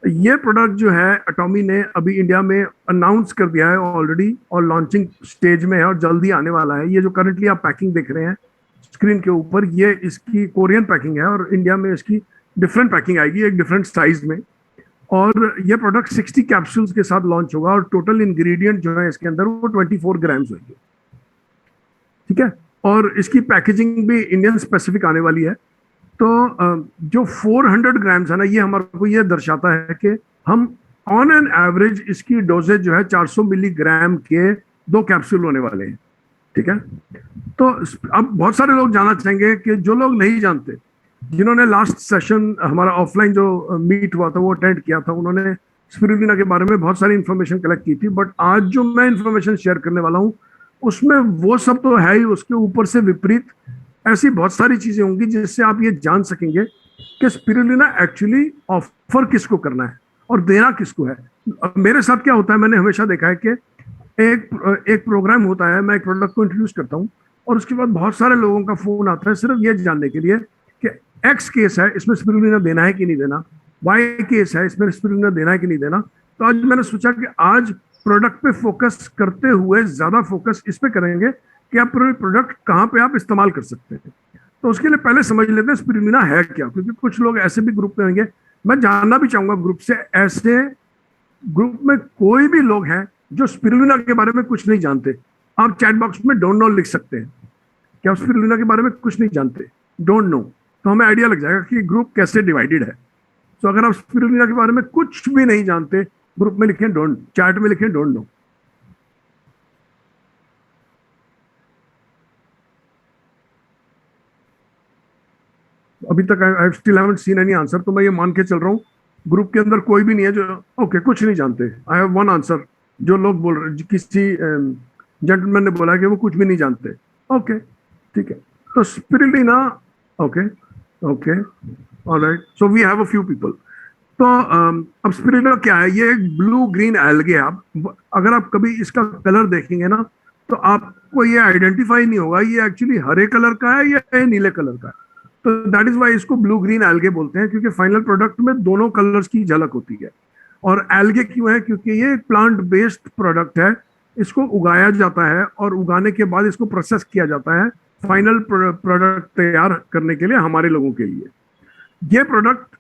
ये प्रोडक्ट जो है अटॉमी ने अभी इंडिया में अनाउंस कर दिया है ऑलरेडी, और लॉन्चिंग स्टेज में है और जल्दी आने वाला है। ये जो करंटली आप पैकिंग देख रहे हैं स्क्रीन के ऊपर, ये इसकी कोरियन पैकिंग है, और इंडिया में इसकी डिफरेंट पैकिंग आएगी, एक डिफरेंट साइज में। और ये प्रोडक्ट 60 कैप्सूल्स के साथ लॉन्च होगा, और टोटल इंग्रेडिएंट जो है इसके अंदर वो 24 ग्राम्स होंगे। ठीक है। और इसकी पैकेजिंग भी इंडियन स्पेसिफिक आने वाली है। तो जो 400 ग्राम्स है ना, ये हमारे को ये दर्शाता है कि हम ऑन एन एवरेज इसकी डोजेज जो है 400 मिलीग्राम के 2 कैप्सूल होने वाले हैं। ठीक है। तो अब बहुत सारे लोग जानना चाहेंगे कि जो लोग नहीं जानते, जिन्होंने लास्ट सेशन हमारा ऑफलाइन जो मीट हुआ था वो अटेंड किया था, उन्होंने स्पिरुलिना के बारे में बहुत सारी इंफॉर्मेशन कलेक्ट की थी। बट आज जो मैं इंफॉर्मेशन शेयर करने वाला हूँ उसमें वो सब तो है ही, उसके ऊपर से विपरीत ऐसी बहुत सारी चीजें होंगी जिससे आप ये जान सकेंगे कि स्पिरुलिना एक्चुअली ऑफर किसको करना है और देना किसको है। मेरे साथ क्या होता है, मैंने हमेशा देखा है कि एक एक प्रोग्राम होता है, मैं एक प्रोडक्ट को इंट्रोड्यूस करता हूँ, और उसके बाद बहुत सारे लोगों का फोन आता है सिर्फ ये जानने के लिए कि एक्स केस है, इसमें स्पिरुलिना देना है कि नहीं देना, वाई केस है, इसमें स्पिरुलिना देना है कि नहीं देना। तो आज मैंने सोचा कि आज प्रोडक्ट पे फोकस करते हुए ज्यादा फोकस इस पे करेंगे कि आप प्रोडक्ट कहाँ पे आप इस्तेमाल कर सकते हैं। तो उसके लिए पहले समझ लेते हैं स्पिरुलिना है क्या, क्योंकि कुछ लोग ऐसे भी ग्रुप में होंगे, मैं जानना भी चाहूंगा ग्रुप से, ऐसे ग्रुप में कोई भी लोग हैं जो स्पिरुलिना के बारे में कुछ नहीं जानते। आप चैट बॉक्स में डोंट नो लिख सकते हैं कि आप स्पिरुलिना के बारे में कुछ नहीं जानते, डोंट नो, तो हमें आइडिया लग जाएगा कि ग्रुप कैसे डिवाइडेड है। तो अगर आप स्पिरुलिना के बारे में कुछ भी नहीं जानते, ग्रुप में लिखें डोंट, चैट में लिखें डोंट नो। अभी तक I still haven't seen any answer, तो मैं ये मान के चल रहा हूँ ग्रुप के अंदर कोई भी नहीं है जो ओके कुछ नहीं जानते। आई हैव वन आंसर, जो लोग बोल रहे, किसी जेंटलमैन ने बोला कि वो कुछ भी नहीं जानते। ओके ठीक है। तो spirulina, okay okay, alright, so we have a few people. तो अब स्पिरुलिना क्या है, ये एक ब्लू ग्रीन एल्गे है। आप अगर आप कभी इसका कलर देखेंगे ना, तो आपको ये आइडेंटिफाई नहीं होगा ये एक्चुअली हरे कलर का है या ये नीले कलर का है। तो दैट इज वाई इसको ब्लू ग्रीन एल्गे बोलते हैं, क्योंकि फाइनल प्रोडक्ट में दोनों कलर्स की झलक होती है। और एल्गे क्यों है, क्योंकि ये एक प्लांट बेस्ड प्रोडक्ट है, इसको उगाया जाता है और उगाने के बाद इसको प्रोसेस किया जाता है फाइनल प्रोडक्ट तैयार करने के लिए हमारे लोगों के लिए। ये प्रोडक्ट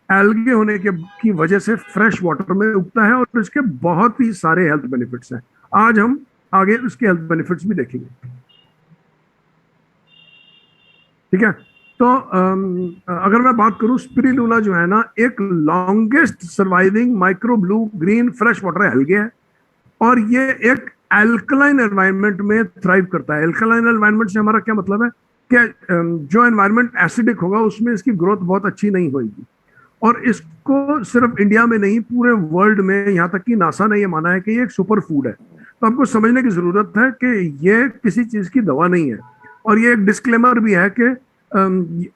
एल्गे होने के की वजह से फ्रेश वाटर में उगता है, और इसके बहुत ही सारे हेल्थ बेनिफिट्स हैं। आज हम आगे उसके हेल्थ बेनिफिट्स भी देखेंगे। ठीक है। तो अगर मैं बात करूं, स्पिरुलिना जो है ना, एक longest surviving micro blue green fresh water algae है, और ये एक एल्कलाइन एनवायरनमेंट में थ्राइव करता है। एल्कलाइन एनवायरनमेंट से हमारा क्या मतलब है कि जो एनवायरनमेंट एसिडिक होगा उसमें इसकी ग्रोथ बहुत अच्छी नहीं होगी। और इसको सिर्फ इंडिया में नहीं, पूरे वर्ल्ड में, यहाँ तक कि नासा ने ये माना है कि ये एक सुपर फूड है। तो आपको समझने की जरूरत है कि ये किसी चीज की दवा नहीं है। और ये एक डिस्क्लेमर भी है कि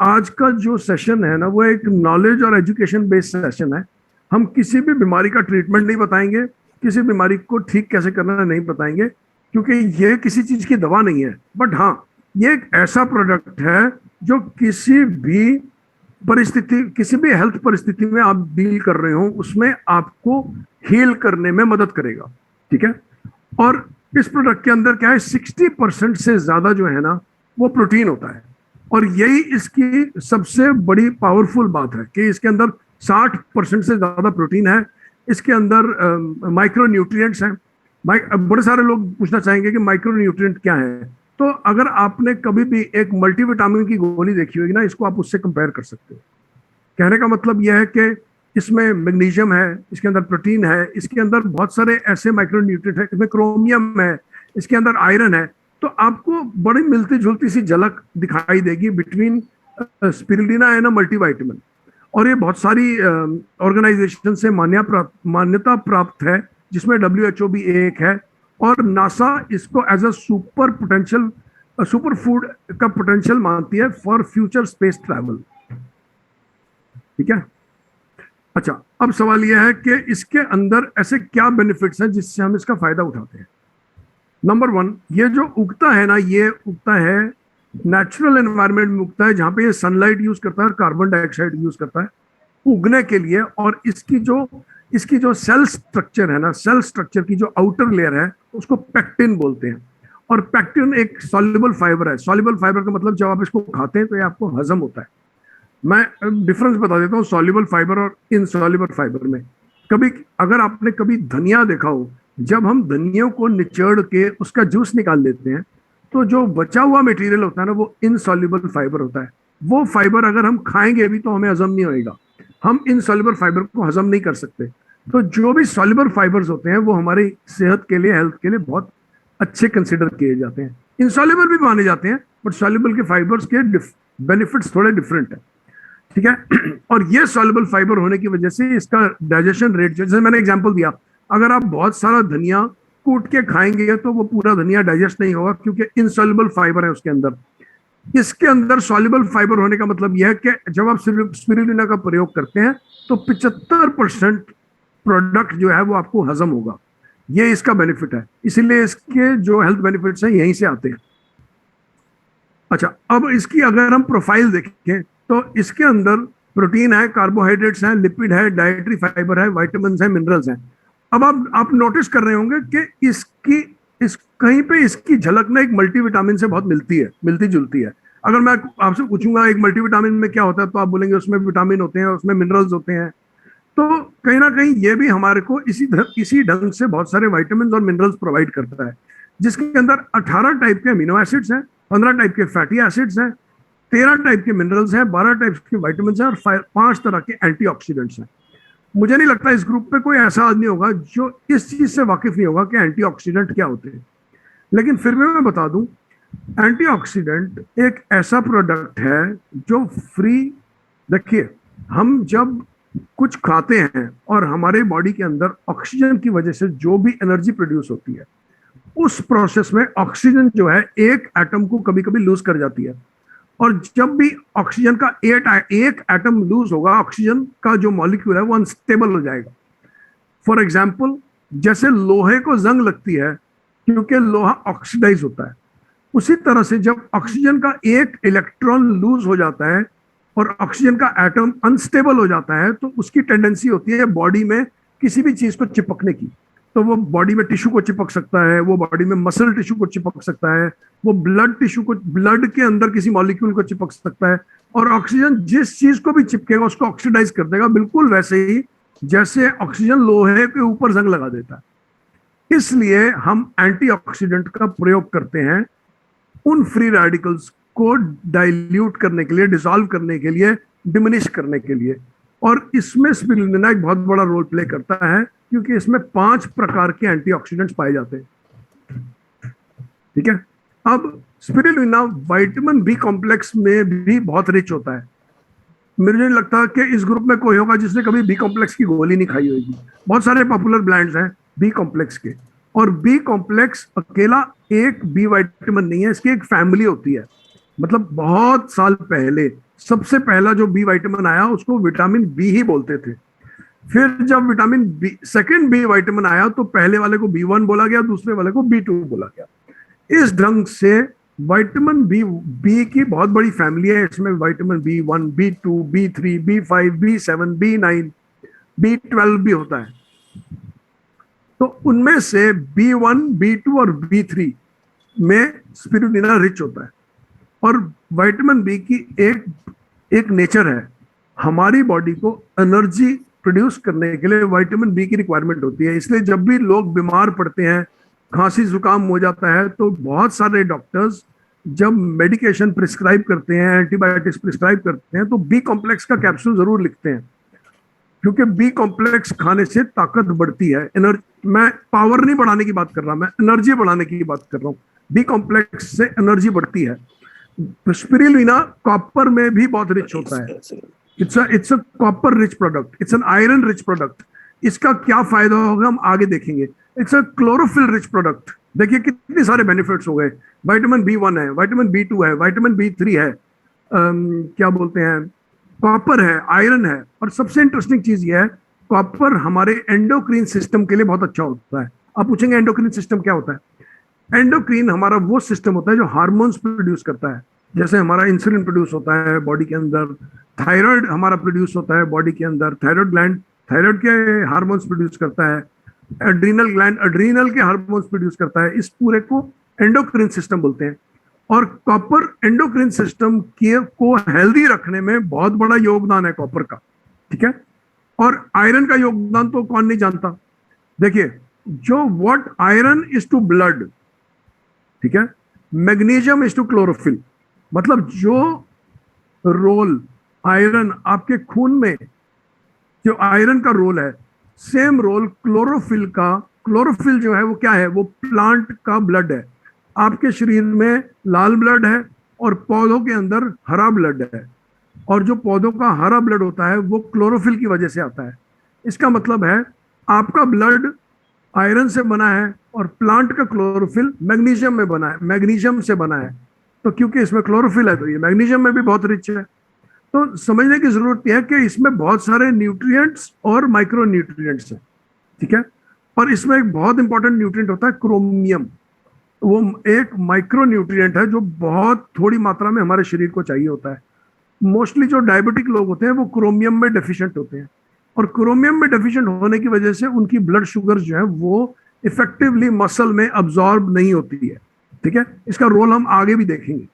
आज का जो सेशन है ना, वो एक नॉलेज और एजुकेशन बेस्ड सेशन है। हम किसी भी बीमारी का ट्रीटमेंट नहीं बताएंगे, किसी बीमारी को ठीक कैसे करना है नहीं बताएंगे, क्योंकि ये किसी चीज की दवा नहीं है। बट हाँ, ये एक ऐसा प्रोडक्ट है जो किसी भी परिस्थिति, किसी भी हेल्थ परिस्थिति में आप डील कर रहे हो उसमें आपको हील करने में मदद करेगा। ठीक है। और इस प्रोडक्ट के अंदर क्या है, 60% से ज्यादा जो है ना वो प्रोटीन होता है, और यही इसकी सबसे बड़ी पावरफुल बात है कि इसके अंदर 60% से ज्यादा प्रोटीन है। इसके अंदर माइक्रो न्यूट्रिएंट्स हैं। बड़े सारे लोग पूछना चाहेंगे कि माइक्रो न्यूट्रिएंट क्या है। तो अगर आपने कभी भी एक मल्टीविटामिन की गोली देखी होगी ना, इसको आप उससे कंपेयर कर सकते हो। कहने का मतलब यह है कि इसमें मैग्नीशियम है, इसके अंदर प्रोटीन है, इसके अंदर बहुत सारे ऐसे माइक्रो न्यूट्रिएंट है, इसमें क्रोमियम है, इसके अंदर आयरन है। तो आपको बड़ी मिलती जुलती सी झलक दिखाई देगी बिटवीन स्पिरुलिना एंड मल्टीविटामिन। और ये बहुत सारी ऑर्गेनाइजेशन से मान्यता प्राप्त है, जिसमें WHO भी एक है, और नासा इसको एज अ सुपर फूड का पोटेंशियल मानती है फॉर फ्यूचर स्पेस ट्रैवल। ठीक है। अच्छा, अब सवाल यह है कि इसके अंदर ऐसे क्या बेनिफिट्स हैं जिससे हम इसका फायदा उठाते हैं। नंबर 1, ये जो उगता है ना, ये उगता है नेचुरल एनवायरनमेंट में उगता है, जहां पे ये सनलाइट यूज करता है और कार्बन डाइऑक्साइड यूज करता है। उगने के लिए। और इसकी जो सेल स्ट्रक्चर है ना, सेल स्ट्रक्चर की जो आउटर लेयर है उसको पेक्टिन बोलते हैं। और पेक्टिन एक सॉल्युबल फाइबर है। सॉल्युबल फाइबर का मतलब जब आप इसको खाते हैं तो ये आपको हजम होता है। मैं डिफरेंस बता देता हूँ सॉल्युबल फाइबर और इनसॉल्युबल फाइबर में। कभी अगर आपने कभी धनिया देखा हो, जब हम धनिया को निचोड़ के उसका जूस निकाल लेते हैं तो जो बचा हुआ मटेरियल होता है ना वो इनसॉल्युबल फाइबर होता है। वो फाइबर अगर हम खाएंगे भी तो हमें हजम नहीं होएगा। हम इनसॉल्युबल फाइबर को हजम नहीं कर सकते। तो जो भी सॉल्युबल फाइबर्स होते हैं वो हमारी सेहत के लिए, हेल्थ के लिए बहुत अच्छे कंसिडर किए जाते हैं। इनसॉल्युबल भी माने जाते हैं, बट सॉल्युबल के फाइबर्स के बेनिफिट्स थोड़े डिफरेंट है। ठीक है। और ये सॉल्युबल फाइबर होने की वजह से इसका डाइजेशन रेट, जैसे मैंने एग्जांपल दिया, अगर आप बहुत सारा धनिया कूट के खाएंगे तो वो पूरा धनिया डाइजेस्ट नहीं होगा, क्योंकि इनसॉल्युबल फाइबर है उसके अंदर। इसके अंदर सॉल्युबल फाइबर होने का मतलब यह है कि जब आप स्पिरुलिना का प्रयोग करते हैं तो 75% प्रोडक्ट जो है वो आपको हजम होगा। ये इसका बेनिफिट है, इसीलिए इसके जो हेल्थ बेनिफिट्स हैं यहीं से आते हैं। अच्छा, अब इसकी अगर हम प्रोफाइल देखें तो इसके अंदर प्रोटीन है, कार्बोहाइड्रेट्स हैं, लिपिड है, डाइटरी फाइबर है, विटामिन है, मिनरल्स हैं। अब आप नोटिस कर रहे होंगे कि इसकी इस कहीं पे इसकी झलक ना एक मल्टीविटामिन से बहुत मिलती है, मिलती जुलती है। अगर मैं आपसे पूछूंगा एक मल्टीविटामिन में क्या होता है, तो आप बोलेंगे उसमें विटामिन होते हैं, उसमें मिनरल्स होते हैं। तो कहीं ना कहीं ये भी हमारे को इसी ढंग से बहुत सारे विटामिन और मिनरल्स प्रोवाइड करता है, जिसके अंदर 18 टाइप के अमीनो एसिड्स हैं, 15 टाइप के फैटी एसिड्स हैं, 13 टाइप के मिनरल्स हैं, 12 टाइप के विटामिन हैं, और 5 तरह के एंटीऑक्सीडेंट्स हैं। मुझे नहीं लगता इस ग्रुप पे कोई ऐसा आदमी होगा जो इस चीज से वाकिफ नहीं होगा कि एंटीऑक्सीडेंट क्या होते हैं। लेकिन फिर भी मैं बता दूं, एंटीऑक्सीडेंट एक ऐसा प्रोडक्ट है जो फ्री, देखिए, हम जब कुछ खाते हैं और हमारे बॉडी के अंदर ऑक्सीजन की वजह से जो भी एनर्जी प्रोड्यूस होती है, उस प्रोसेस में ऑक्सीजन जो है एक एटम को कभी कभी लूज कर जाती है। और जब भी ऑक्सीजन का एक एटम लूज होगा, ऑक्सीजन का जो मॉलिक्यूल है वो अनस्टेबल हो जाएगा। फॉर एग्जाम्पल, जैसे लोहे को जंग लगती है क्योंकि लोहा ऑक्सीडाइज होता है, उसी तरह से जब ऑक्सीजन का एक इलेक्ट्रॉन लूज हो जाता है और ऑक्सीजन का एटम अनस्टेबल हो जाता है, तो उसकी टेंडेंसी होती है बॉडी में किसी भी चीज को चिपकने की। तो वो बॉडी में टिश्यू को चिपक सकता है, वो बॉडी में मसल टिश्यू को चिपक सकता है, वो ब्लड टिश्यू को, ब्लड के अंदर किसी मॉलिक्यूल को चिपक सकता है। और ऑक्सीजन जिस चीज को भी चिपकेगा उसको ऑक्सीडाइज कर देगा, बिल्कुल वैसे ही जैसे ऑक्सीजन लोहे के ऊपर जंग लगा देता है। इसलिए हम एंटीऑक्सीडेंट का प्रयोग करते हैं उन फ्री रेडिकल्स को डाइल्यूट करने के लिए, डिसॉल्व करने के लिए, डिमिनिश करने के लिए। और इसमें स्पिरुलिना एक बहुत बड़ा रोल प्ले करता है, क्योंकि इसमें 5 प्रकार के एंटीऑक्सीडेंट्स पाए जाते हैं। ठीक है। अब स्पिरुलिना विटामिन बी कॉम्प्लेक्स में भी बहुत रिच होता है। मुझे नहीं लगता कि इस ग्रुप में कोई होगा जिसने कभी बी कॉम्प्लेक्स की गोली नहीं खाई होगी। बहुत सारे पॉपुलर ब्रांड्स हैं बी कॉम्प्लेक्स के, और बी कॉम्प्लेक्स अकेला एक बी विटामिन नहीं है, इसकी एक फैमिली होती है। मतलब बहुत साल पहले सबसे पहला जो बी विटामिन आया उसको विटामिन बी ही बोलते थे। फिर जब vitamin B, second B vitamin आया, तो पहले वाले को B1 बोला गया, दूसरे वाले को B2 बोला गया। इस ढंग से विटामिन बी की बहुत बड़ी फैमिली है। इसमें vitamin B1, B2, B3, B5, B7, B9, B12 भी होता है। तो उनमें से B1, B2 और B3 में स्पिरुलिना रिच होता है। और विटामिन बी की एक नेचर है, हमारी बॉडी को एनर्जी प्रोड्यूस करने के लिए विटामिन बी की रिक्वायरमेंट होती है। इसलिए जब भी लोग बीमार पड़ते हैं, खांसी जुकाम हो जाता है, तो बहुत सारे डॉक्टर्स जब मेडिकेशन प्रिस्क्राइब करते हैं, एंटीबायोटिक्स प्रिस्क्राइब करते हैं, तो बी कॉम्प्लेक्स का कैप्सूल जरूर लिखते हैं, क्योंकि बी कॉम्प्लेक्स खाने से ताकत बढ़ती है। एनर्जी, मैं पावर नहीं बढ़ाने की बात कर रहा, मैं एनर्जी बढ़ाने की बात कर रहा हूँ। बी कॉम्प्लेक्स से एनर्जी बढ़ती है। स्पिरुलिना कॉपर में भी बहुत रिच होता है। It's a copper rich product, it's an iron rich product. इसका क्या फायदा होगा हम आगे देखेंगे। It's a chlorophyll rich product. देखिए कितने सारे बेनिफिट्स हो गए। विटामिन B1 है, विटामिन B2 है, विटामिन B3 है, क्या बोलते हैं, कॉपर है, आयरन है। और सबसे इंटरेस्टिंग चीज ये है, कॉपर हमारे एंडोक्रीन सिस्टम के लिए बहुत अच्छा होता है। आप पूछेंगे एंडोक्रीन सिस्टम क्या होता है? एंडोक्रीन हमारा वो सिस्टम होता है जो हार्मोन्स प्रोड्यूस करता है। जैसे हमारा इंसुलिन प्रोड्यूस होता है बॉडी के अंदर, थायराइड हमारा प्रोड्यूस होता है बॉडी के अंदर, थायराइड ग्लैंड थायराइड के हार्मोन्स प्रोड्यूस करता है, एड्रीनल ग्लैंड एड्रीनल के हार्मोन्स प्रोड्यूस करता है। इस पूरे को एंडोक्रिन सिस्टम बोलते हैं। और कॉपर एंडोक्रिन सिस्टम के को हेल्दी रखने में बहुत बड़ा योगदान है कॉपर का, ठीक है। और आयरन का योगदान तो कौन नहीं जानता। देखिए, जो what iron is to blood, ठीक है, मैग्नीशियम इज टू क्लोरोफिल। मतलब जो रोल आयरन आपके खून में, जो आयरन का रोल है, सेम रोल क्लोरोफिल का। क्लोरोफिल जो है वो क्या है, वो प्लांट का ब्लड है। आपके शरीर में लाल ब्लड है और पौधों के अंदर हरा ब्लड है, और जो पौधों का हरा ब्लड होता है वो क्लोरोफिल की वजह से आता है। इसका मतलब है आपका ब्लड आयरन से बना है और प्लांट का क्लोरोफिल मैग्नीशियम में बना है, मैग्नीशियम से बना है। तो क्योंकि इसमें क्लोरोफिल है तो ये मैग्नीशियम में भी बहुत रिच है। तो समझने की जरूरत है कि इसमें बहुत सारे न्यूट्रिएंट्स और माइक्रो न्यूट्रिएंट्स हैं, ठीक है। और इसमें एक बहुत इंपॉर्टेंट न्यूट्रिएंट होता है क्रोमियम। वो एक माइक्रो न्यूट्रिएंट है जो बहुत थोड़ी मात्रा में हमारे शरीर को चाहिए होता है। मोस्टली जो डायबिटिक लोग होते हैं वो क्रोमियम में डेफिशिएंट होते हैं, और क्रोमियम में डेफिशिएंट होने की वजह से उनकी ब्लड शुगर जो है वो इफेक्टिवली मसल में अब्सॉर्ब नहीं होती है, ठीक है। इसका रोल हम आगे भी देखेंगे।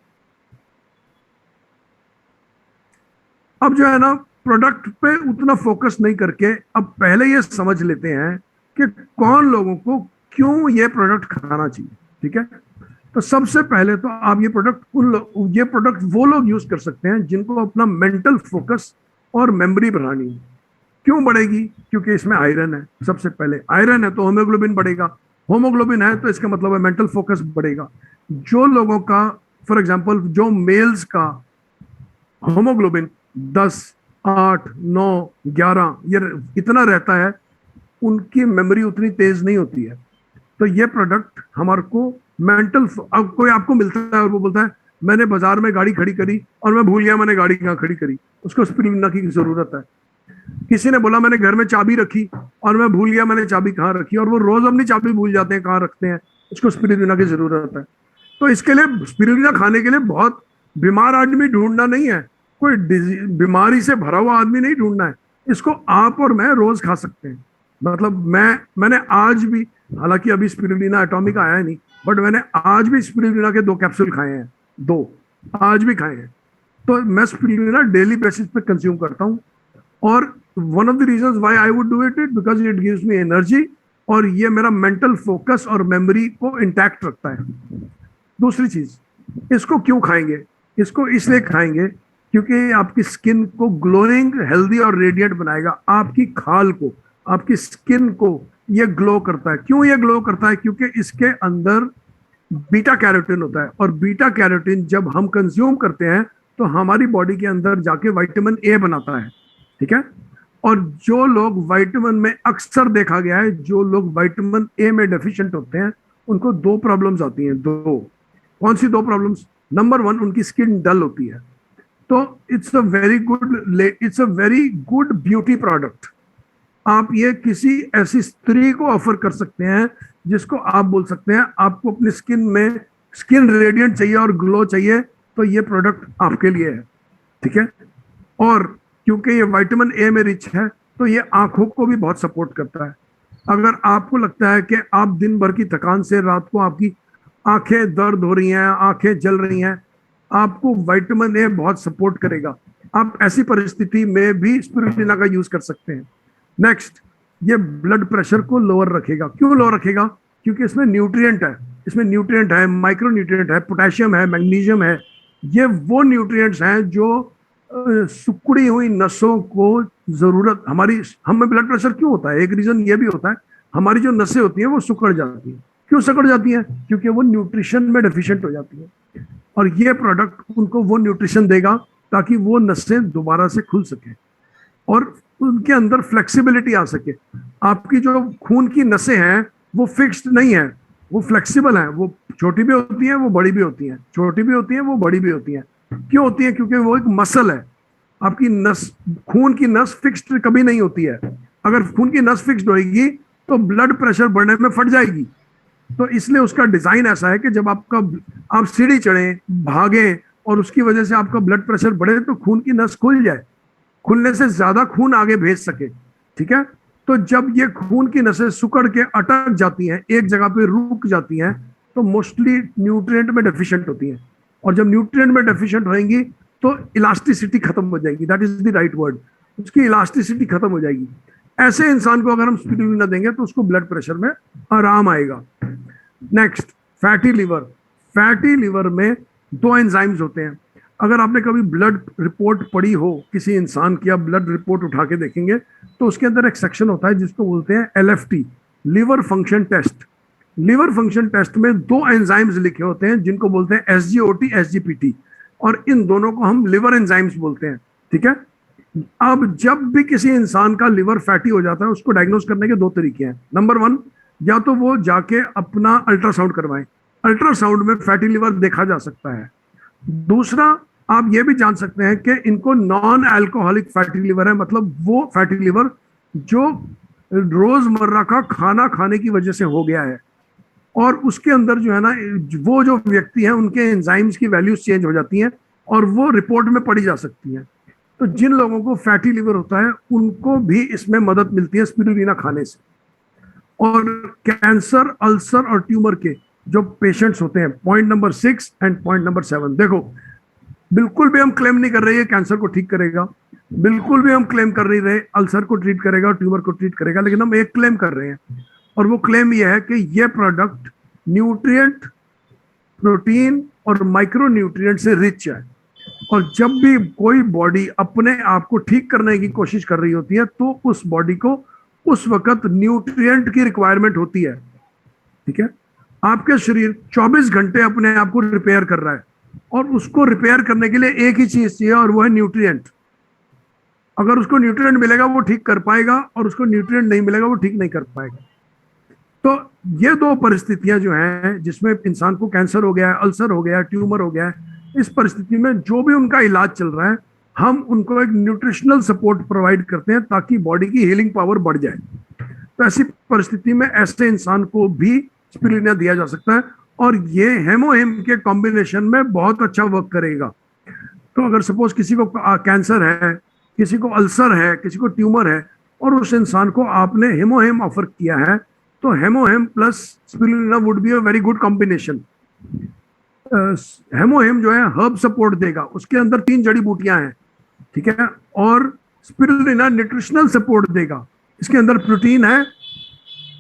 अब जो है ना, प्रोडक्ट पे उतना फोकस नहीं करके अब पहले ये समझ लेते हैं कि कौन लोगों को क्यों ये प्रोडक्ट खाना चाहिए, ठीक है। तो सबसे पहले तो आप ये प्रोडक्ट वो लोग यूज कर सकते हैं जिनको अपना मेंटल फोकस और मेमोरी बढ़ानी है। क्यों बढ़ेगी? क्योंकि इसमें आयरन है। सबसे पहले आयरन है तो होमोग्लोबिन बढ़ेगा, होमोग्लोबिन है तो इसका मतलब है मेंटल फोकस बढ़ेगा। जो लोगों का, फॉर एग्जांपल जो मेल्स का होमोग्लोबिन 10, 8, 9, 11 ये इतना रहता है, उनकी मेमोरी उतनी तेज नहीं होती है। तो ये प्रोडक्ट हमारे को मेंटल, अब कोई आपको मिलता है और वो बोलता है मैंने बाजार में गाड़ी खड़ी करी और मैं भूल गया मैंने गाड़ी कहाँ खड़ी करी, उसको स्पिरुलिना की जरूरत है। किसी ने बोला मैंने घर में चाबी रखी और मैं भूल गया मैंने चाबी कहाँ रखी, और वो रोज अपनी चाबी भूल जाते हैं कहाँ रखते हैं, उसको स्पिरुलिना की जरूरत है। तो इसके लिए स्पिरुलिना खाने के लिए बहुत बीमार आदमी ढूंढना नहीं है, कोई बीमारी से भरा हुआ आदमी नहीं ढूंढना है। इसको आप और मैं रोज खा सकते हैं। मतलब मैंने आज भी, हालांकि अभी स्पिरुलिना एटॉमिक आया नहीं, बट मैंने आज भी स्पिरुलिना के 2 कैप्सूल खाए हैं, 2 आज भी खाए हैं। तो मैं स्पिरुलिना डेली बेसिस पे कंज्यूम करता हूँ, और one of the reasons why I would do it because it gives me energy, और ये मेरा मेंटल फोकस और मेमोरी को इंटैक्ट रखता है। दूसरी चीज, इसको क्यों खाएंगे? इसको इसलिए खाएंगे क्योंकि आपकी स्किन को ग्लोइंग, हेल्दी और रेडिएंट बनाएगा। आपकी खाल को, आपकी स्किन को ये ग्लो करता है। क्यों ये ग्लो करता है? क्योंकि इसके अंदर बीटा कैरोटीन होता है, और बीटा कैरोटीन जब हम कंज्यूम करते हैं तो हमारी बॉडी के अंदर जाके विटामिन ए बनाता है, ठीक है। और जो लोग विटामिन में, अक्सर देखा गया है जो लोग विटामिन ए में डेफिशिएंट होते हैं उनको 2 प्रॉब्लम्स आती हैं। 2 कौन सी 2 प्रॉब्लम्स? नंबर 1, उनकी स्किन डल होती है। तो it's a very good beauty product. आप ये किसी ऐसी स्त्री को ऑफर कर सकते हैं जिसको आप बोल सकते हैं आपको अपनी स्किन में स्किन रेडिएंट चाहिए और ग्लो चाहिए, तो ये प्रोडक्ट आपके लिए है, ठीक है। और क्योंकि ये विटामिन ए में रिच है तो ये आंखों को भी बहुत सपोर्ट करता है। अगर आपको लगता है कि आप दिन भर की थकान से रात को आपकी आंखें दर्द हो रही हैं, आंखें जल रही हैं, आपको विटामिन ए बहुत सपोर्ट करेगा। आप ऐसी परिस्थिति में भी स्पिरुलिना का यूज कर सकते हैं। नेक्स्ट, ये ब्लड प्रेशर को लोअर रखेगा। क्यों लोअर रखेगा? क्योंकि इसमें न्यूट्रिएंट है, इसमें न्यूट्रिएंट है, माइक्रो न्यूट्रिएंट है, पोटेशियम है, मैग्नीशियम है। ये वो न्यूट्रिएंट्स हैं जो सिकुड़ी हुई नसों को जरूरत, हमारी, हमें ब्लड प्रेशर क्यों होता है? एक रीजन ये भी होता है, हमारी जो नसें होती हैं वो सिकुड़ जाती हैं। क्यों सिकुड़ जाती हैं? क्योंकि वो न्यूट्रिशन में डेफिशिएंट हो जाती है, और ये प्रोडक्ट उनको वो न्यूट्रिशन देगा ताकि वो नसें दोबारा से खुल सके और उनके अंदर फ्लेक्सिबिलिटी आ सके। आपकी जो खून की नसें हैं वो फिक्स्ड नहीं है, वो फ्लेक्सिबल है। वो छोटी भी होती हैं, वो बड़ी भी होती हैं, छोटी भी होती हैं, वो बड़ी भी होती हैं। क्यों होती है? क्योंकि वो एक मसल है। आपकी नस, खून की नस फिक्स्ड कभी नहीं होती है। अगर खून की नस फिक्स्ड होगी तो ब्लड प्रेशर बढ़ने में फट जाएगी। तो इसलिए उसका डिजाइन ऐसा है कि जब आप सीढ़ी चढ़ें, भागें और उसकी वजह से आपका ब्लड प्रेशर बढ़े तो खून की नस खुल जाए, खुलने से ज्यादा खून आगे भेज सके, ठीक है। तो जब ये खून की नसें सिकुड़ के अटक जाती हैं, एक जगह पे रुक जाती हैं, तो मोस्टली न्यूट्रिएंट में डेफिशिएंट होती हैं। और जब न्यूट्रिएंट में डेफिशिएंट होंगी तो इलास्टिसिटी खत्म हो जाएगी, that is the right word, उसकी इलास्टिसिटी खत्म हो जाएगी। ऐसे इंसान को अगर हम स्पिरुलिना देंगे तो उसको ब्लड प्रेशर में आराम आएगा। Next, fatty liver. Fatty liver में दो एंजाइम्स होते हैं। अगर आपने कभी ब्लड रिपोर्ट पढ़ी हो किसी इंसान की, आप ब्लड रिपोर्ट उठा के देखेंगे तो उसके अंदर एक सेक्शन होता है जिसको बोलते हैं LFT, liver function test. Liver function test में दो एंजाइम्स लिखे होते हैं जिनको बोलते हैं SGOT, SGPT, और इन दोनों को हम लिवर एंजाइम्स बोलते हैं, ठीक है। अब जब भी किसी इंसान का लिवर फैटी हो जाता है उसको डायग्नोज करने के दो तरीके हैं। नंबर वन, या तो वो जाके अपना अल्ट्रासाउंड करवाएं, अल्ट्रासाउंड में फैटी लिवर देखा जा सकता है। दूसरा, आप ये भी जान सकते हैं कि इनको नॉन अल्कोहलिक फैटी लिवर है, मतलब वो फैटी लिवर जो रोजमर्रा का खाना खाने की वजह से हो गया है, और उसके अंदर जो है ना, वो जो व्यक्ति है उनके एंजाइम्स की वैल्यूज चेंज हो जाती हैं और वो रिपोर्ट में पढ़ी जा सकती हैं। तो जिन लोगों को फैटी लिवर होता है उनको भी इसमें मदद मिलती है स्पिरुलिना खाने से। और कैंसर, अल्सर और ट्यूमर के जो पेशेंट्स होते हैं, point number 6 and point number 7, देखो बिल्कुल भी हम क्लेम नहीं कर रहे हैं कैंसर को ठीक करेगा, बिल्कुल भी हम क्लेम कर नहीं रहे अल्सर को ट्रीट करेगा और ट्यूमर को ट्रीट करेगा, लेकिन हम एक क्लेम कर रहे हैं, और वो क्लेम ये है कि ये प्रोडक्ट न्यूट्रिएंट, प्रोटीन और माइक्रो न्यूट्रिएंट से रिच है। और जब भी कोई बॉडी अपने आप को ठीक करने की कोशिश कर रही होती है तो उस बॉडी को उस वक्त न्यूट्रिएंट की रिक्वायरमेंट होती है, ठीक है। आपके शरीर 24 घंटे अपने आप को रिपेयर कर रहा है, और उसको रिपेयर करने के लिए एक ही चीज चाहिए और वो है न्यूट्रिएंट। अगर उसको न्यूट्रिएंट मिलेगा वो ठीक कर पाएगा, और उसको न्यूट्रिएंट नहीं मिलेगा वो ठीक नहीं कर पाएगा। तो ये दो परिस्थितियां जो हैं जिसमें इंसान को कैंसर हो गया है, अल्सर हो गया है, ट्यूमर हो गया है, इस परिस्थिति में जो भी उनका इलाज चल रहा है हम उनको एक न्यूट्रिशनल सपोर्ट प्रोवाइड करते हैं ताकि बॉडी की हीलिंग पावर बढ़ जाए। तो ऐसी परिस्थिति में ऐसे इंसान को भी स्पिरुलिना दिया जा सकता है, और ये हेमोहिम के कॉम्बिनेशन में बहुत अच्छा वर्क करेगा। तो अगर सपोज किसी को कैंसर है, किसी को अल्सर है, किसी को ट्यूमर है, और उस इंसान को आपने हेमोहिम ऑफर किया है, तो HemoHIM plus spirulina would be a very good combination. HemoHIM जो है हर्ब सपोर्ट देगा, उसके अंदर 3 जड़ी बूटियां हैं, ठीक है, और स्पिरुलिना न्यूट्रिशनल सपोर्ट देगा, इसके अंदर प्रोटीन है,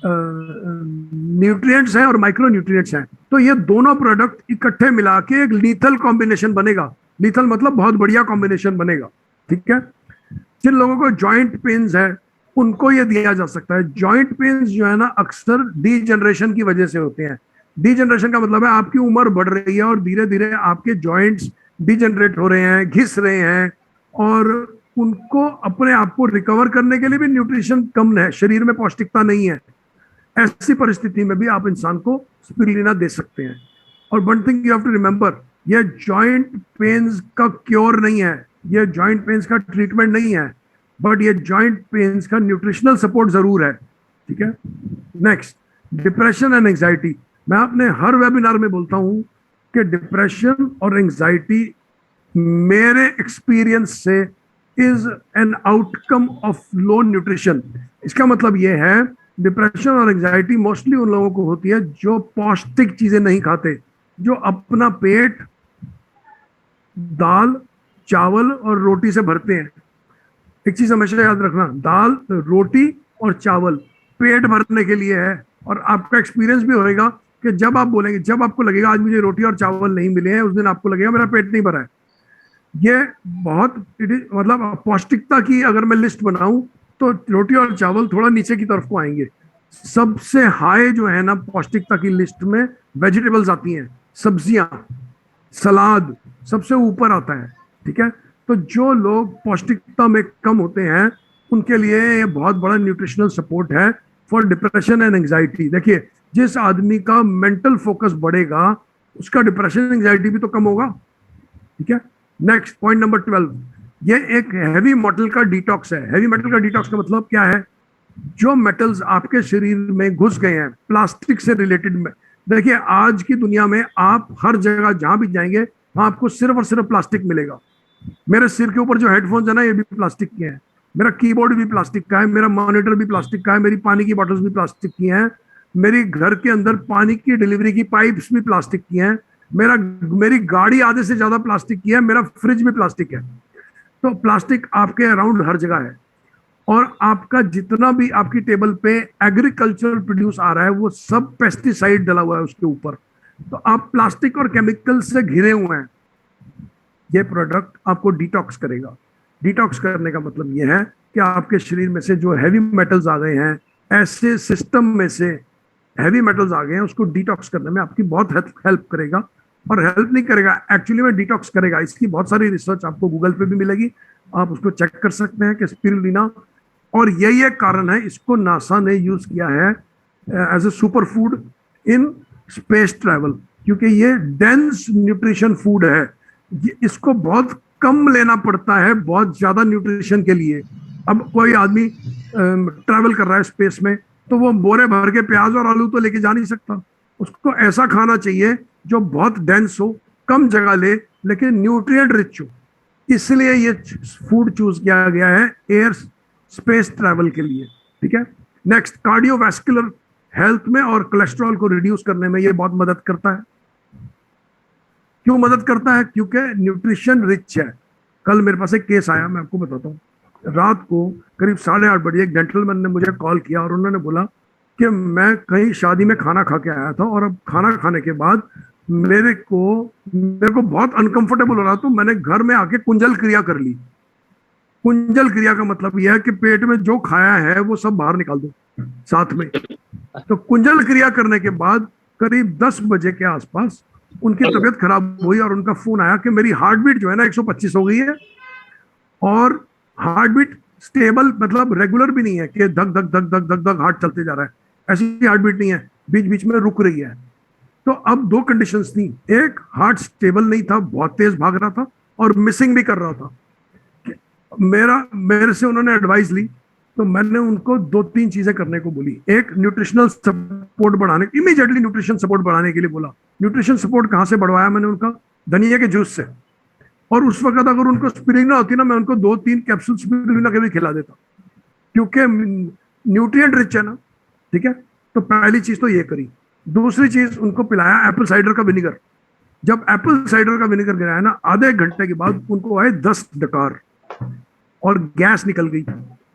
न्यूट्रिएंट्स हैं और माइक्रो न्यूट्रिएंट्स हैं। तो ये दोनों प्रोडक्ट इकट्ठे मिला के एक लीथल कॉम्बिनेशन बनेगा। लीथल मतलब बहुत बढ़िया कॉम्बिनेशन बनेगा, ठीक है। जिन लोगों को जॉइंट पेन्स है उनको ये दिया जा सकता है। जॉइंट पेन्स जो है ना अक्सर डीजनरेशन की वजह से होते हैं। डीजनरेशन का मतलब है आपकी उम्र बढ़ रही है और धीरे धीरे आपके जॉइंट्स डीजनरेट हो रहे हैं, घिस रहे हैं, और उनको अपने आप को रिकवर करने के लिए भी न्यूट्रिशन कम है, शरीर में पौष्टिकता नहीं है। ऐसी परिस्थिति में भी आप इंसान को स्पिरुलिना दे सकते हैं। और one thing you have to remember, ये जॉइंट पेन्स का क्योर नहीं है, ये जॉइंट पेन्स का ट्रीटमेंट नहीं है, बट ये जॉइंट पेन्स का न्यूट्रिशनल सपोर्ट जरूर है, ठीक है। Next, depression and anxiety. मैं अपने हर वेबिनार में बोलता हूं कि डिप्रेशन और एंजाइटी मेरे एक्सपीरियंस से is an outcome of low nutrition. इसका मतलब यह है डिप्रेशन और एंजाइटी मोस्टली उन लोगों को होती है जो पौष्टिक चीजें नहीं खाते, जो अपना पेट दाल, चावल और रोटी से भरते हैं। एक चीज हमेशा याद रखना, दाल, रोटी और चावल पेट भरने के लिए है। और आपका एक्सपीरियंस भी होएगा कि जब आप बोलेंगे, जब आपको लगेगा आज मुझे रोटी और चावल नहीं मिले हैं, उस दिन आपको लगेगा मेरा पेट नहीं भरा है। ये बहुत मतलब पौष्टिकता की अगर मैं लिस्ट बनाऊं तो रोटी और चावल थोड़ा नीचे की तरफ को आएंगे। सबसे हाई जो है ना पौष्टिकता की लिस्ट में वेजिटेबल्स आती हैं, सब्जियां, सलाद सबसे ऊपर आता है, ठीक है। तो जो लोग पौष्टिकता में कम होते हैं उनके लिए ये बहुत बड़ा न्यूट्रिशनल सपोर्ट है फॉर डिप्रेशन एंड एंजाइटी। देखिए, जिस आदमी का मेंटल फोकस बढ़ेगा उसका डिप्रेशन एंजाइटी भी तो कम होगा, ठीक है। नेक्स्ट, पॉइंट नंबर 12, ये एक हैवी मेटल का डिटॉक्स है। हैवी मेटल का डिटॉक्स का मतलब क्या है? जो मेटल्स आपके शरीर में घुस गए हैं प्लास्टिक से रिलेटेड में। देखिए, आज की दुनिया में आप हर जगह जहां भी जाएंगे वहां आपको सिर्फ और सिर्फ प्लास्टिक मिलेगा। मेरे सिर के ऊपर जो हेडफोन्स है ना, ये भी प्लास्टिक के हैं। मेरा कीबोर्ड भी प्लास्टिक का है, मेरा मॉनिटर भी प्लास्टिक का है, मेरी पानी की बॉटल्स भी प्लास्टिक की हैं, मेरी घर के अंदर पानी की डिलीवरी की पाइप्स भी प्लास्टिक की हैं, मेरा मेरी गाड़ी आधे से ज्यादा प्लास्टिक की है, मेरा फ्रिज भी प्लास्टिक है। तो प्लास्टिक आपके अराउंड हर जगह है। और आपका जितना भी आपकी टेबल पे एग्रीकल्चरल प्रोड्यूस आ रहा है, वो सब पेस्टिसाइड डला हुआ है उसके ऊपर। तो आप प्लास्टिक और केमिकल से घिरे हुए हैं। ये प्रोडक्ट आपको डिटॉक्स करेगा। डिटॉक्स करने का मतलब ये है कि आपके शरीर में से जो हैवी मेटल्स आ गए हैं, ऐसे सिस्टम में से हैवी मेटल्स आ गए हैं, उसको डिटॉक्स करने में आपकी बहुत हेल्प करेगा। और हेल्प नहीं करेगा, एक्चुअली में डिटॉक्स करेगा। इसकी बहुत सारी रिसर्च आपको गूगल पे भी मिलेगी, आप उसको चेक कर सकते हैं कि स्पिरुलिना। और यही एक कारण है, इसको नासा ने यूज किया है as a super food in space travel, क्योंकि ये डेंस न्यूट्रिशन फूड है। इसको बहुत कम लेना पड़ता है बहुत ज्यादा न्यूट्रिशन के लिए। अब कोई आदमी ट्रैवल कर रहा है स्पेस में, तो वो बोरे भर के प्याज और आलू तो लेके जा नहीं सकता। उसको ऐसा खाना चाहिए जो बहुत डेंस हो, कम जगह ले, लेकिन न्यूट्रिएंट रिच हो। इसलिए ये फूड चूज किया गया है एयर स्पेस ट्रैवल के लिए। ठीक है। नेक्स्ट, कार्डियोवैस्कुलर हेल्थ में और कोलेस्ट्रॉल को रिड्यूस करने में ये बहुत मदद करता है। क्यों मदद करता है? क्योंकि न्यूट्रिशन रिच है। कल मेरे पास एक केस आया, मैं आपको बताता हूँ। रात को करीब 8:30 एक जेंटलमैन ने मुझे कॉल किया और उन्होंने बोला कि मैं कहीं शादी में खाना खा के आया था, और अब खाना खाने के बाद मेरे को बहुत अनकंफर्टेबल हो रहा, तो मैंने घर में आके कुंजल क्रिया कर ली। कुंजल क्रिया का मतलब यह है कि पेट में जो खाया है वो सब बाहर निकाल दो साथ में। तो कुंजल क्रिया करने के बाद करीब 10 बजे के आसपास उनकी तबीयत खराब हुई और उनका फोन आया कि मेरी हार्ट बीट जो है ना 125 हो गई है, और हार्ट बीट स्टेबल मतलब रेगुलर भी नहीं है कि धक धक धक धक धक धक हार्ट चलते जा रहा है, ऐसी हार्ट बीट नहीं है, बीच बीच में रुक रही है। तो अब दो कंडीशंस थी, एक हार्ट स्टेबल नहीं था, बहुत तेज भाग रहा था और मिसिंग भी कर रहा था। मेरे से उन्होंने एडवाइस ली, तो मैंने उनको 2-3 चीजें करने को बोली। एक, न्यूट्रिशनल सपोर्ट बढ़ाने, इमीडिएटली न्यूट्रिशन सपोर्ट बढ़ाने के लिए बोला। न्यूट्रिशन सपोर्ट कहां से बढ़वाया मैंने उनका? धनिया के जूस से। और उस वक्त अगर उनको स्पिरुलिना होती ना, मैं उनको 2-3 कैप्सूल स्पिरुलिना के भी खिला देता, क्योंकि न्यूट्रिएंट रिच है ना। ठीक है। तो पहली चीज तो ये करी। दूसरी चीज, उनको पिलाया एप्पल साइडर का विनेगर। जब एप्पल साइडर का विनेगर गिराया ना, आधे घंटे के बाद उनको आए 10 डकार और गैस निकल गई।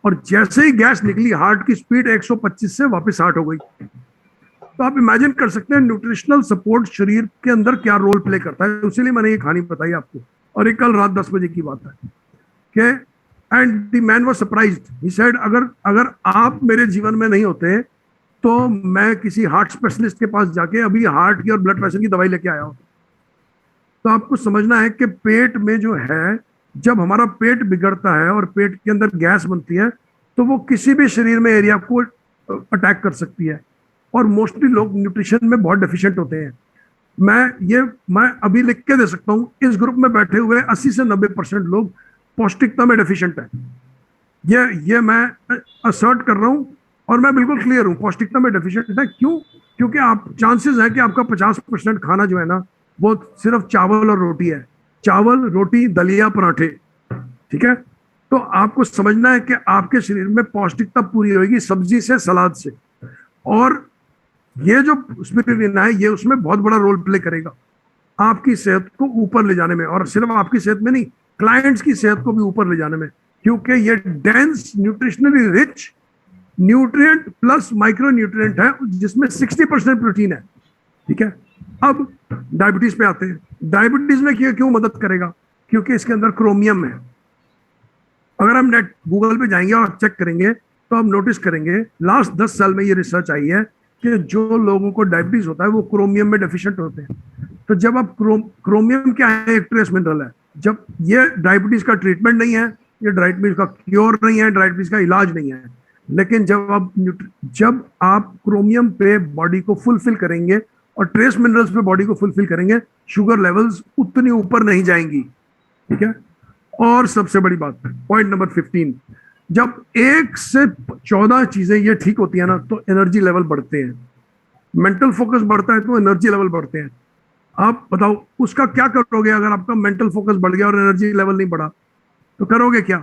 और जैसे ही गैस निकली, हार्ट की स्पीड 125 से वापस 60 हो गई। तो आप इमेजिन कर सकते हैं न्यूट्रिशनल सपोर्ट शरीर के अंदर क्या रोल प्ले करता है। इसीलिए मैंने ये कहानी बताई आपको। और ये कल रात 10 बजे की बात है कि and the man was surprised, he said अगर आप मेरे जीवन में नहीं होते तो मैं किसी हार्ट स्पेशलिस्ट के पास जाके अभी हार्ट की और ब्लड प्रेशर की दवाई लेके आया हूं। तो आपको समझना है कि पेट में जो है, जब हमारा पेट बिगड़ता है और पेट के अंदर गैस बनती है, तो वो किसी भी शरीर में एरिया को अटैक कर सकती है। और मोस्टली लोग न्यूट्रिशन में बहुत डेफिशिएंट होते हैं। मैं अभी लिख के दे सकता हूं, इस ग्रुप में बैठे हुए 80 से 90% लोग पौष्टिकता में डेफिशिएंट है। ये मैं असर्ट कर रहा हूं और मैं बिल्कुल क्लियर हूं, पौष्टिकता में डेफिशिएंट है। क्यों? क्योंकि आप चांसेस है कि आपका 50% खाना जो है ना, वो सिर्फ चावल और रोटी है। चावल, रोटी, दलिया, पराठे। ठीक है। तो आपको समझना है कि आपके शरीर में पौष्टिकता पूरी होगी सब्जी से, सलाद से। और ये जो स्पिरुलिना है, ये उसमें बहुत बड़ा रोल प्ले करेगा आपकी सेहत को ऊपर ले जाने में। और सिर्फ आपकी सेहत में नहीं, क्लाइंट्स की सेहत को भी ऊपर ले जाने में, क्योंकि ये dense, nutritionally rich, nutrient plus micro nutrient है, जिसमें 60% प्रोटीन है। ठीक है। अब डायबिटीज पे आते हैं। डायबिटीज में क्यों मदद करेगा? क्योंकि इसके अंदर क्रोमियम है। अगर हम नेट गूगल पे जाएंगे और चेक करेंगे, तो आप नोटिस करेंगे लास्ट 10 साल में ये रिसर्च आई है कि जो लोगों को डायबिटीज होता है वो क्रोमियम में डेफिशिएंट होते हैं। तो जब आप क्रोमियम क्या है? एक ट्रेस मिनरल है। जब ये डायबिटीज का ट्रीटमेंट नहीं है, ये डायबिटीज का क्योर नहीं है, डायबिटीज का इलाज नहीं है, लेकिन जब आप क्रोमियम पे बॉडी को फुलफिल करेंगे और ट्रेस मिनरल्स पे बॉडी को फुलफिल करेंगे, शुगर लेवल्स उतनी ऊपर नहीं जाएंगी। ठीक है। और सबसे बड़ी बात, पॉइंट नंबर 15, जब 1 से 14 चीजें ये ठीक होती है ना, तो एनर्जी लेवल बढ़ते हैं। मेंटल फोकस बढ़ता है तो एनर्जी लेवल बढ़ते हैं। आप बताओ उसका क्या करोगे अगर आपका मेंटल फोकस बढ़ गया और एनर्जी लेवल नहीं बढ़ा, तो करोगे क्या?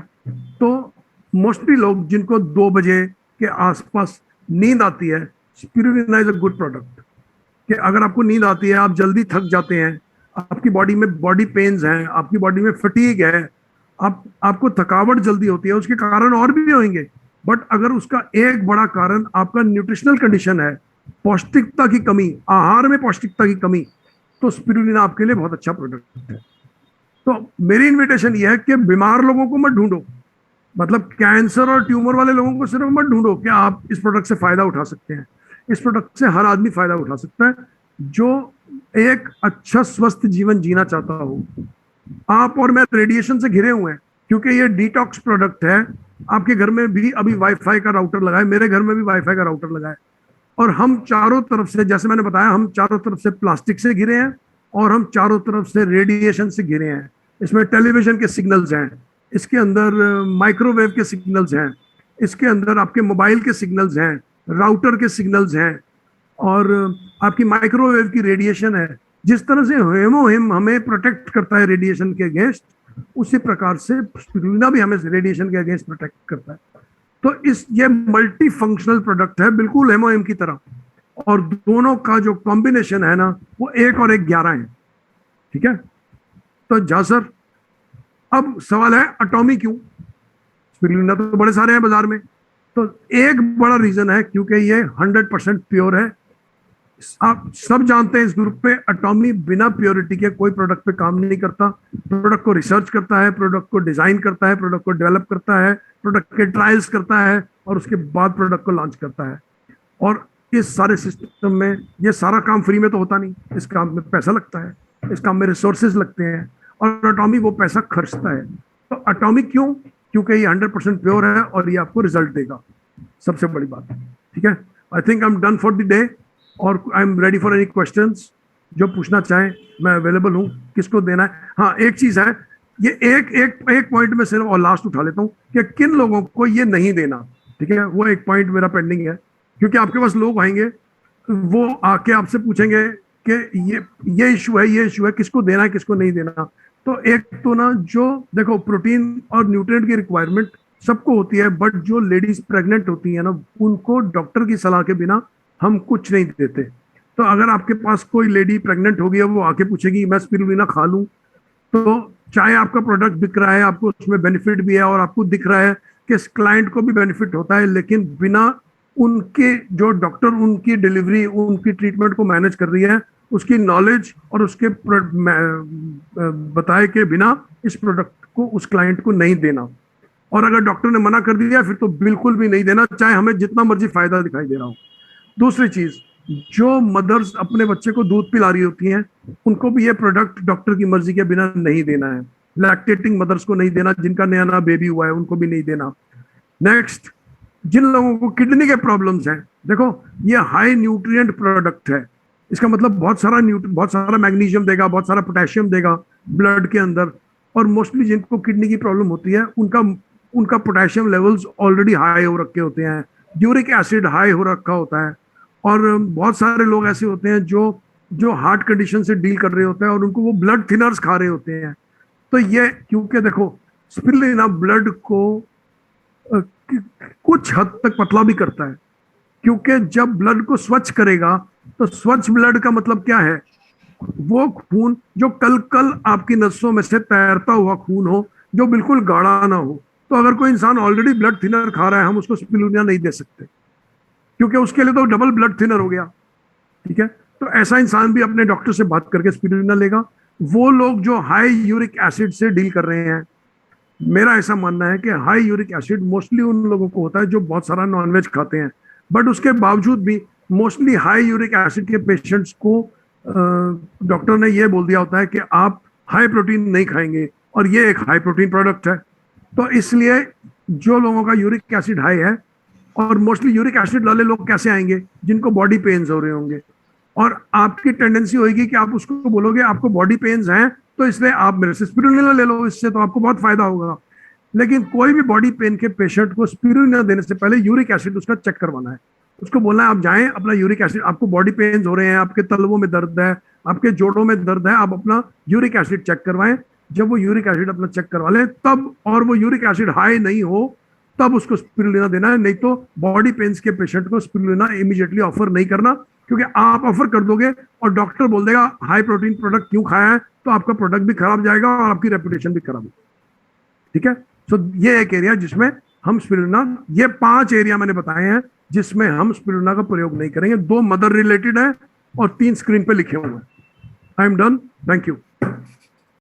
तो मोस्टली लोग जिनको 2 बजे के आसपास नींद आती है, spirulina is a good product. कि अगर आपको नींद आती है, आप जल्दी थक जाते हैं, आपकी बॉडी में बॉडी पेन्स हैं, आपकी बॉडी में फटीग है, आपको थकावट जल्दी होती है, उसके कारण और भी होंगे। बट अगर उसका एक बड़ा कारण आपका न्यूट्रिशनल कंडीशन है, पौष्टिकता की कमी, आहार में पौष्टिकता की कमी, तो स्पिरुलिना आपके लिए बहुत अच्छा प्रोडक्ट है। तो मेरी इन्विटेशन ये है कि बीमार लोगों को मत ढूंढो, मतलब कैंसर और ट्यूमर वाले लोगों को सिर्फ मत ढूंढो कि आप इस प्रोडक्ट से फायदा उठा सकते हैं। इस प्रोडक्ट से हर आदमी फायदा उठा सकता है जो एक अच्छा स्वस्थ जीवन जीना चाहता हो। आप और मैं रेडिएशन से घिरे हुए हैं क्योंकि ये डिटॉक्स प्रोडक्ट है। आपके घर में भी अभी वाईफाई का राउटर लगा है, मेरे घर में भी वाईफाई का राउटर लगा है, और हम चारों तरफ से, जैसे मैंने बताया, हम चारों तरफ से प्लास्टिक से घिरे हैं और हम चारों तरफ से रेडिएशन से घिरे हैं। इसमें टेलीविजन के सिग्नल्स हैं, इसके अंदर माइक्रोवेव के सिग्नल्स हैं, इसके अंदर आपके मोबाइल के सिग्नल्स हैं, राउटर के सिग्नल्स हैं, और आपकी माइक्रोवेव की रेडिएशन है। जिस तरह से हेमोहिम हमें प्रोटेक्ट करता है रेडिएशन के अगेंस्ट, उसी प्रकार से स्पिरुलिना भी हमें रेडिएशन के अगेंस्ट प्रोटेक्ट करता है। तो इस ये मल्टी फंक्शनल प्रोडक्ट है बिल्कुल एमओएम की तरह, और दोनों का जो कॉम्बिनेशन है ना, वो 1 और 1 11 है। ठीक है, तो जा सर, अब सवाल है अटोमी क्यों? स्पिरुलिना तो बड़े सारे हैं बाजार में। तो एक बड़ा रीजन है क्योंकि ये 100% प्योर है। आप सब जानते हैं इस ग्रुप पे अटोमी बिना प्योरिटी के कोई प्रोडक्ट पे काम नहीं करता। प्रोडक्ट को रिसर्च करता है, प्रोडक्ट को डिजाइन करता है, प्रोडक्ट को डेवलप करता है, प्रोडक्ट के ट्रायल्स करता है, और उसके बाद प्रोडक्ट को लॉन्च करता है। और इस सारे सिस्टम में ये सारा काम फ्री में तो होता नहीं, इस काम में पैसा लगता है, इस काम में रिसोर्सेज लगते हैं, और अटोमी वो पैसा खर्चता है। तो अटोमी क्यों? क्योंकि ये 100% प्योर है और ये आपको रिजल्ट देगा, सबसे बड़ी बात। ठीक है, I think I am done for the day, और I am ready for any questions. जो पूछना चाहें मैं अवेलेबल हूँ। किसको देना है? हाँ, एक चीज है, ये एक एक एक पॉइंट में सिर्फ और लास्ट उठा लेता हूँ कि किन लोगों को ये नहीं देना। ठीक है, वो एक पॉइंट मेरा पेंडिंग है, क्योंकि आपके पास लोग आएंगे, वो आके आपसे पूछेंगे कि ये इशू है, ये इशू है, किसको देना है, किसको नहीं देना। तो एक तो ना, जो देखो, प्रोटीन और न्यूट्रिएंट की रिक्वायरमेंट सबको होती है, बट जो लेडीज प्रेग्नेंट होती है ना, उनको डॉक्टर की सलाह के बिना हम कुछ नहीं देते। तो अगर आपके पास कोई लेडी प्रेग्नेंट होगी, वो आके पूछेगी मैं स्पिरुलिना खा लूं, तो चाहे आपका प्रोडक्ट बिक रहा है, आपको उसमें बेनिफिट भी है, और आपको दिख रहा है कि इस क्लाइंट को भी बेनिफिट होता है, लेकिन बिना उनके, जो डॉक्टर उनकी डिलीवरी, उनकी ट्रीटमेंट को मैनेज कर रही है, उसकी नॉलेज और उसके बताए के बिना इस प्रोडक्ट को उस क्लाइंट को नहीं देना। और अगर डॉक्टर ने मना कर दिया, फिर तो बिल्कुल भी नहीं देना, चाहे हमें जितना मर्जी फायदा दिखाई दे रहा हो। दूसरी चीज, जो मदर्स अपने बच्चे को दूध पिला रही होती हैं, उनको भी ये प्रोडक्ट डॉक्टर की मर्जी के बिना नहीं देना है। लैक्टेटिंग मदर्स को नहीं देना, जिनका नया नया बेबी हुआ है उनको भी नहीं देना। नेक्स्ट, जिन लोगों को किडनी के प्रॉब्लम्स हैं, देखो ये हाई न्यूट्रिएंट प्रोडक्ट है, इसका मतलब बहुत सारा मैग्नीशियम देगा, बहुत सारा पोटेशियम देगा ब्लड के अंदर। और मोस्टली जिनको किडनी की प्रॉब्लम होती है, उनका उनका पोटेशियम लेवल्स ऑलरेडी हाई हो रखे होते हैं, यूरिक एसिड हाई हो रखा होता है, और बहुत सारे लोग ऐसे होते हैं जो जो हार्ट कंडीशन से डील कर रहे होते हैं, और उनको वो ब्लड थिनर्स खा रहे होते हैं। तो ये, क्योंकि देखो, स्पिरुलिना ब्लड को कुछ हद तक पतला भी करता है, क्योंकि जब ब्लड को स्वच्छ करेगा, तो स्वच्छ ब्लड का मतलब क्या है? वो खून जो कल कल आपकी नसों में से तैरता हुआ खून हो, जो बिल्कुल गाढ़ा ना हो। तो अगर कोई इंसान ऑलरेडी ब्लड थिनर खा रहा है, हम उसको स्पिरुलिना नहीं दे सकते, क्योंकि उसके लिए तो डबल ब्लड थिनर हो गया। ठीक है, तो ऐसा इंसान भी अपने डॉक्टर से बात करके स्पिरुलिना लेगा। वो लोग जो हाई यूरिक एसिड से डील कर रहे हैं, मेरा ऐसा मानना है कि हाई यूरिक एसिड मोस्टली उन लोगों को होता है जो बहुत सारा नॉनवेज खाते हैं, बट उसके बावजूद भी मोस्टली हाई यूरिक एसिड के पेशेंट्स को डॉक्टर ने ये बोल दिया होता है कि आप हाई प्रोटीन नहीं खाएंगे, और ये एक हाई प्रोटीन प्रोडक्ट है। तो इसलिए जो लोगों का यूरिक एसिड हाई है, और मोस्टली यूरिक एसिड वाले लोग कैसे आएंगे? जिनको बॉडी पेन्स हो रहे होंगे, और आपकी टेंडेंसी होगी कि आप उसको बोलोगे आपको बॉडी पेन्स हैं, तो इसलिए आप मेरे से स्पिरुलिना ले लो, इससे तो आपको बहुत फायदा होगा। लेकिन कोई भी बॉडी पेन के पेशेंट को स्पिरुलिना देने से पहले यूरिक एसिड उसका चेक करवाना है। उसको बोलना है आप जाएं, अपना यूरिक एसिड, आपको बॉडी पेन्स हो रहे हैं, आपके तलवों में दर्द है, आपके जोड़ों में दर्द है, आप अपना यूरिक एसिड चेक करवाएं। जब वो यूरिक एसिड अपना चेक करवा लें तब, और वो यूरिक एसिड हाई नहीं हो तब उसको स्पिरुलिना देना है। नहीं तो बॉडी पेन्स के पेशेंट को स्पिरुलिना इमीडिएटली ऑफर नहीं करना, क्योंकि आप ऑफर कर दोगे और डॉक्टर बोल देगा हाई प्रोटीन प्रोडक्ट क्यों खाया है, तो आपका प्रोडक्ट भी खराब जाएगा और आपकी रेपुटेशन भी खराब होगी। ठीक है, सो ये एक एरिया जिसमें हम स्पिरुलिना, ये 5 एरिया मैंने बताए हैं जिसमें हम स्पिरुलिना का प्रयोग नहीं करेंगे। 2 मदर रिलेटेड है और 3 स्क्रीन पे लिखे हुए हैं। आई एम डन, थैंक यू।